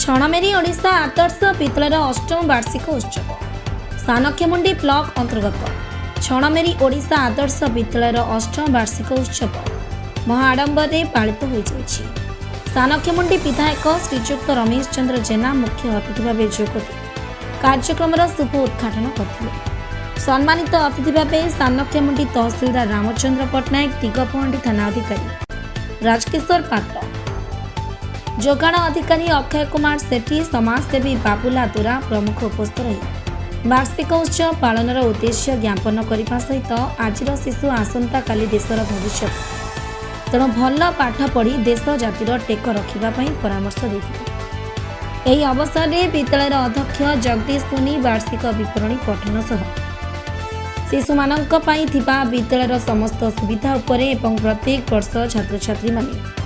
छणमेरी ओडिशा आदर्श विद्यालयर अष्टम वार्षिक उत्सव सानखेमुंडी ब्लॉक अंतर्गत छणमेरी ओडिशा आदर्श विद्यालयर अष्टम वार्षिक उत्सव महाआडंबर पालित हो सानखेमुंडी विधायक श्रीजुक्त रमेश चंद्र जेना मुख्य अतिथि भाव जोग कार्यक्रम शुभ उद्घाटन करते। सम्मानित अतिथि भाव सानखेमुंडी तहसिलदार रामचंद्र पट्टनायक दिगपहंडी थाना अधिकारी राजकिशोर पात्र जोगाण अधिकारी अक्षय कुमार सेठी समाजसेवी बाबुला दुरा प्रमुख उपस्थित रही वार्षिक उत्सव पालन उद्देश्य ज्ञापन करने सहित आज शिशु आसंता काली देशर भविष्य तेणु भल पाठ पढ़ी देश जातिर टेक रखापी परामर्श देते। यह अवसर में विद्यालय अध्यक्ष जगदीश सोनी वार्षिक विवरणी पठन सह शिशु मानक विद्यालय समस्त सुविधा उपरे एवं प्रत्येक वर्ष छात्र छात्री माने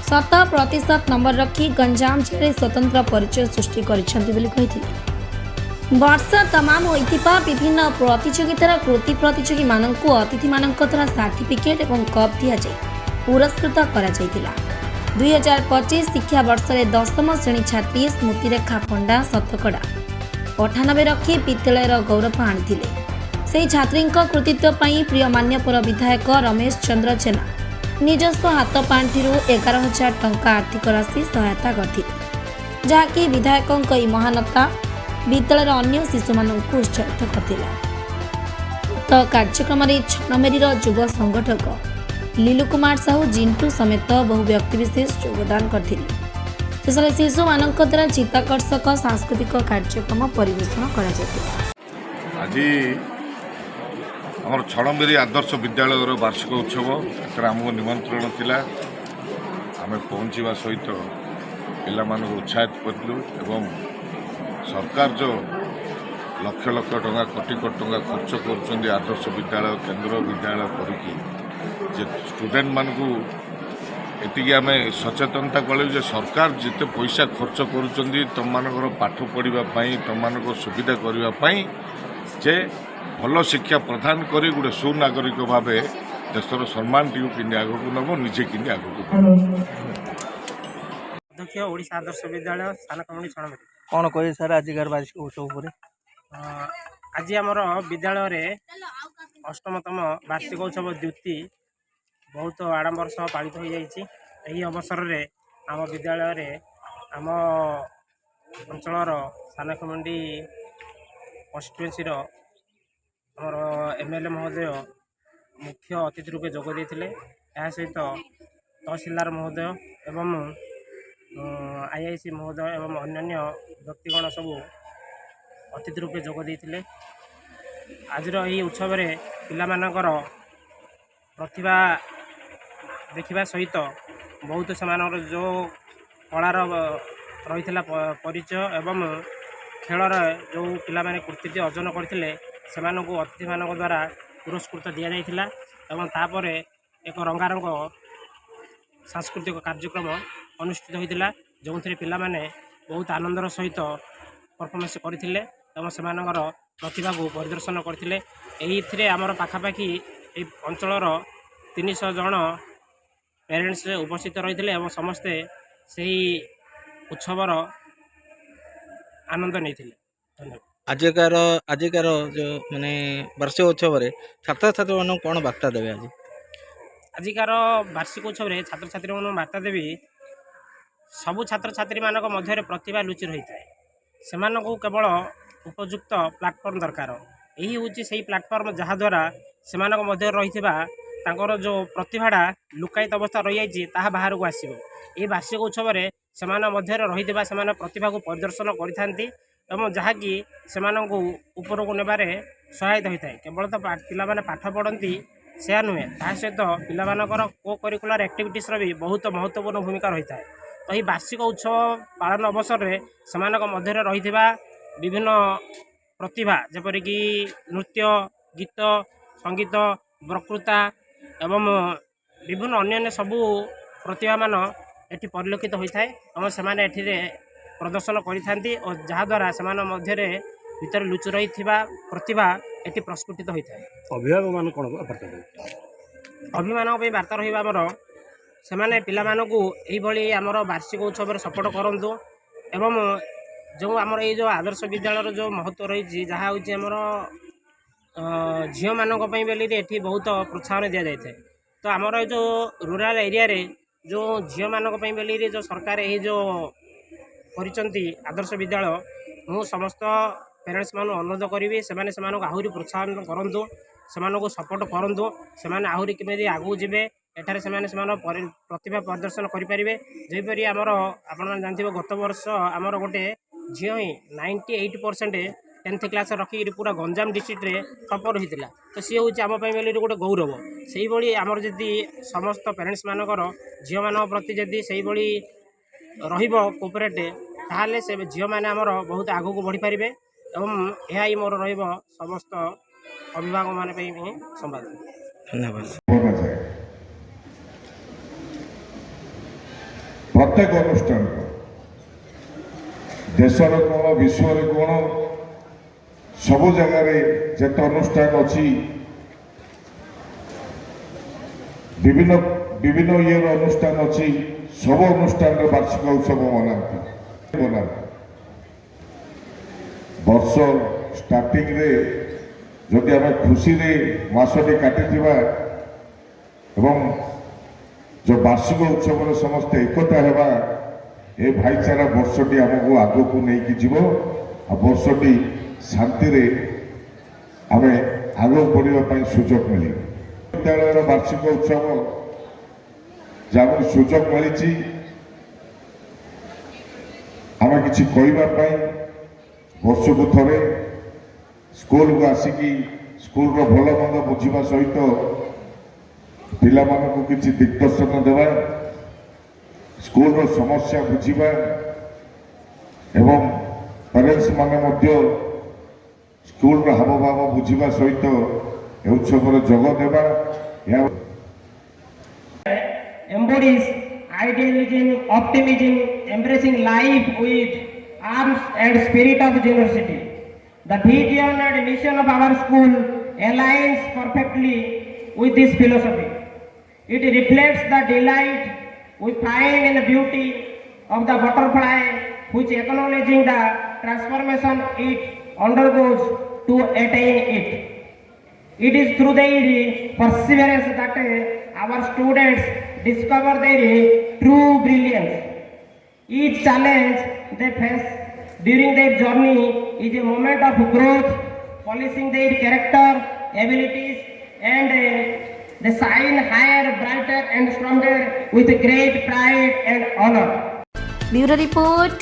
100% नंबर रखी गंजाम जिले स्वतंत्र परिचय सृष्टि कर वर्ष तमाम होइथिबा विभिन्न प्रतियोगितार कृति प्रतियोगी माननकु अतिथि माननक द्वारा सर्टिफिकेट एवं कप दिया जाय पुरस्कृत करा जायतिला। 2025 शिक्षा वर्ष रे 10म श्रेणी छात्री स्मृतिरेखा पंडा शतकड़ा 98 रखी विद्यालयर गौरव आनिथिले। सेही छात्रीक कृतित्व पई प्रिय मान्यपुर विधायक रमेश चंद्र जेना निजस्व हाथ पांठि 11,000 टंका आर्थिक राशि सहायता करथिले, जहाँकि विधायकों ई महानता विद्यालय अन्य शिशु मानक उत्साहित करथिला। तो कार्यक्रम में छणमेरी युव संगठक लीलू कुमार साहू जिंटू समेत बहु व्यक्तिविशेष योगदान करथिले। शेषे शिशु मानक द्वारा चित्ताकर्षक सांस्कृतिक कार्यक्रम परिवेषण करा जायतिला। आज आम छणमेरी आदर्श विद्यालय वार्षिक उत्सव आमको निमंत्रण थिला। आम पहुँचवा सहित पिला उत्साहित करूँ एवं सरकार जो लक्ष लक्ष टंका कोटी कोटी टंका खर्च कर आदर्श विद्यालय केंद्र विद्यालय करके स्टूडेंट मान एति आम सचेतनता कले सरकार जिते पैसा खर्च कर तुम मान पाठ पढ़ाई तुम मान सुविधा करने जे भल शिक्षा प्रदान कर गोटे सुनागरिक भाव देशर सम्मान टी कि आगक नब निजे कि आगक अध्यक्ष ओडिशा आदर्श विद्यालय सानखेमुंडी छणमेरी कौन कहे सर आजिकार वार्षिक उत्सव आज आमर विद्यालय रे अष्टमतम वार्षिक उत्सव द्युति बहुत आडंबर सह पालित हो जाइए। अवसर रे आम विद्यालय रे आम अंचल सानखेमुंडी कन्स्टिट्युएंसी आमर एमएलए महोदय मुख्य अतिथि रूपे जोग देते। यह सहित तहसीलदार महोदय एवं आईआईसी महोदय एवं अन्य व्यक्तिगण सब अतिथि रूपे जोग देते। आज यही उत्सव रे पिला मानकर प्रतिभा देखा सहित बहुत से जो कलार रही परिचय एवं खेलर जो पिला माने कृतित्व अर्जन करते से अतिथि मान द्वारा पुरस्कृत दि जाइथिला एवं तापर एक रंगारंग सांस्कृतिक कार्यक्रम अनुष्ठित होता जो थे पिला माने बहुत आनंदर सहित परफॉर्मेंस करथिले एवं सेमानकर प्रतिभा को परिदर्शन करथिले। एही आमर पाखापाखि अंचलर 300 जन पेरेंट्स उपस्थित रही एवं समस्ते सही उत्सवर आनंद नहीं। धन्यवाद। आजिकार जो माने वार्षिक उत्सव छात्र छात्री मान कौन बार्ता देवे? आजिकार वार्षिक उत्सव छात्र छात्री मान बार्ता देवी सबु छात्र छात्री मानक मध्य प्रतिभा लुचि रही है से केवल उपयुक्त प्लाटफर्म दरकार। यही हूँ से प्लाटफर्म जहाद्वारा से रही जो प्रतिभाटा लुकायित अवस्था रही जाए बाहर को आसो। ये वार्षिक उत्सव से रही प्रतिभा को परिदर्शन करती जहाँकि से ऊपर को नेबार सहायता होता है। केवल तो पिला पाठ पढ़ती से नुहे ता सहित पिलामानकर को करिकुलर एक्टिविटीज भी बहुत महत्वपूर्ण भूमिका रही है। तो यही वार्षिक उत्सव पालन अवसर में से रही विभिन्न प्रतिभा जेपरिक नृत्य गीत संगीत वक्तृता एवं विभिन्न अन्य सबू प्रतिभा मान एटी परिलक्षित होता है और से प्रदर्शन करते और जहाद्वारा से भीतर लुचि रही प्रतिभा एटी प्रस्फुटित होता है। अभिभावक मान कौन अभिभावक वार्ता रही ସେମାନେ ପିଲାମାନଙ୍କୁ ଏଇଭଳି ଆମର ବାର୍ଷିକ ଉତ୍ସବରେ ସପୋର୍ଟ କରନ୍ତୁ ଏବଂ ଯେଉଁ ଆମର ଏଇ ଯେଉଁ ଆଦର୍ଶ ବିଦ୍ୟାଳୟର ଯେଉଁ ମହତ୍ତ୍ୱ ରହିଛି ଯାହା ହେଉଛି ଆମର ଝିଅମାନଙ୍କ ପାଇଁ ବୋଲି ଏଠି ବହୁତ ପ୍ରୋତ୍ସାହନ ଦିଆଯାଇଥାଏ। ତ ଆମର ଏଇ ଯେଉଁ ରୁରାଲ ଏରିଆରେ ଯେଉଁ ଝିଅମାନଙ୍କ ପାଇଁ ବୋଲି ଯେଉଁ ସରକାର ଏହି ଯେଉଁ କରିଛନ୍ତି ଆଦର୍ଶ ବିଦ୍ୟାଳୟ, ମୁଁ ସମସ୍ତ ପ୍ୟାରେଣ୍ଟସ୍ ମାନଙ୍କୁ ଅନୁରୋଧ କରିବି ସେମାନେ ସେମାନଙ୍କୁ ଆହୁରି ପ୍ରୋତ୍ସାହନ କରନ୍ତୁ, ସେମାନଙ୍କୁ ସପୋର୍ଟ କରନ୍ତୁ, ସେମାନେ ଆହୁରି କେମିତି ଆଗକୁ ଯିବେ, ଏଠାରେ ସେମାନେ ପ୍ରତିଭା ପ୍ରଦର୍ଶନ କରିପାରିବେ। ଯେପରି ଆମର ଆପଣମାନେ ଜାଣିଥିବେ ଗତ ବର୍ଷ ଆମର ଗୋଟେ ଝିଅ ହିଁ 98% 10th କ୍ଲାସ୍ ରଖିକି ପୁରା ଗଞ୍ଜାମ ଡିଷ୍ଟ୍ରିକ୍ଟରେ ଟପର ହୋଇଥିଲା। ତ ସିଏ ହେଉଛି ଆମ ପାଇଁ ବୋଲି ଗୋଟେ ଗୌରବ। ସେଇଭଳି ଆମର ଯଦି ସମସ୍ତ ପ୍ୟାରେଣ୍ଟସ୍ ମାନଙ୍କର ଝିଅମାନଙ୍କ ପ୍ରତି ଯଦି ସେଇଭଳି ରହିବ କୋପରେଟ୍, ତାହେଲେ ସେ ଝିଅମାନେ ଆମର ବହୁତ ଆଗକୁ ବଢ଼ିପାରିବେ ଏବଂ ଏହା ହିଁ ମୋର ରହିବ ସମସ୍ତ ଅଭିଭାବକମାନଙ୍କ ପାଇଁ ହିଁ ସମ୍ବାଦ। ଧନ୍ୟବାଦ। କରାଯାଏ ପ୍ରତ୍ୟେକ ଅନୁଷ୍ଠାନ ଦେଶର କ'ଣ ବିଶ୍ୱରେ କ'ଣ ସବୁ ଜାଗାରେ ଯେତେ ଅନୁଷ୍ଠାନ ଅଛି ବିଭିନ୍ନ ବିଭିନ୍ନ ଇଏର ଅନୁଷ୍ଠାନ ଅଛି, ସବୁ ଅନୁଷ୍ଠାନରେ ବାର୍ଷିକ ଉତ୍ସବ ମନାନ୍ତି। ବର୍ଷ ଷ୍ଟାର୍ଟିଂରେ ଯଦି ଆମେ ଖୁସିରେ ମାସଟି କାଟିଥିବା ଏବଂ ଯେଉଁ ବାର୍ଷିକ ଉତ୍ସବରେ ସମସ୍ତେ ଏକତା ହେବା, ଏ ଭାଇଚାରା ବର୍ଷଟି ଆମକୁ ଆଗକୁ ନେଇକି ଯିବ ଆଉ ବର୍ଷଟି ଶାନ୍ତିରେ ଆମେ ଆଗକୁ ବଢ଼ିବା ପାଇଁ ସୁଯୋଗ ମିଳିବ। ବିଦ୍ୟାଳୟର ବାର୍ଷିକ ଉତ୍ସବ ଯାହାକୁ ସୁଯୋଗ ମିଳିଛି ଆମେ କିଛି କହିବା ପାଇଁ, ବର୍ଷକୁ ଥରେ ସ୍କୁଲକୁ ଆସିକି ସ୍କୁଲର ଭଲ ମନ୍ଦ ବୁଝିବା ସହିତ ପିଲାମାନଙ୍କୁ କିଛି ଦିଗ୍ଦର୍ଶନ ଦେବା, ସ୍କୁଲର ସମସ୍ୟା ବୁଝିବା ଏବଂ ପ୍ୟାରେଣ୍ଟସ୍ ମାନେ ମଧ୍ୟ ସ୍କୁଲର ହାବଭାବ ବୁଝିବା ସହିତ ଏ ଉତ୍ସବରେ ଯୋଗ ଦେବା। embodies idealism, optimism, embracing life with arms and spirit of generosity. The vision and mission of our school aligns perfectly with this philosophy. It reflects the delight we find in the beauty of the butterfly, which acknowledging the transformation it undergoes to attain it. It is through their perseverance that our students discover their true brilliance. Each challenge they face during their journey is a moment of growth, polishing their character, abilities, and they shine higher, brighter, and stronger with great pride and honor. Bureau report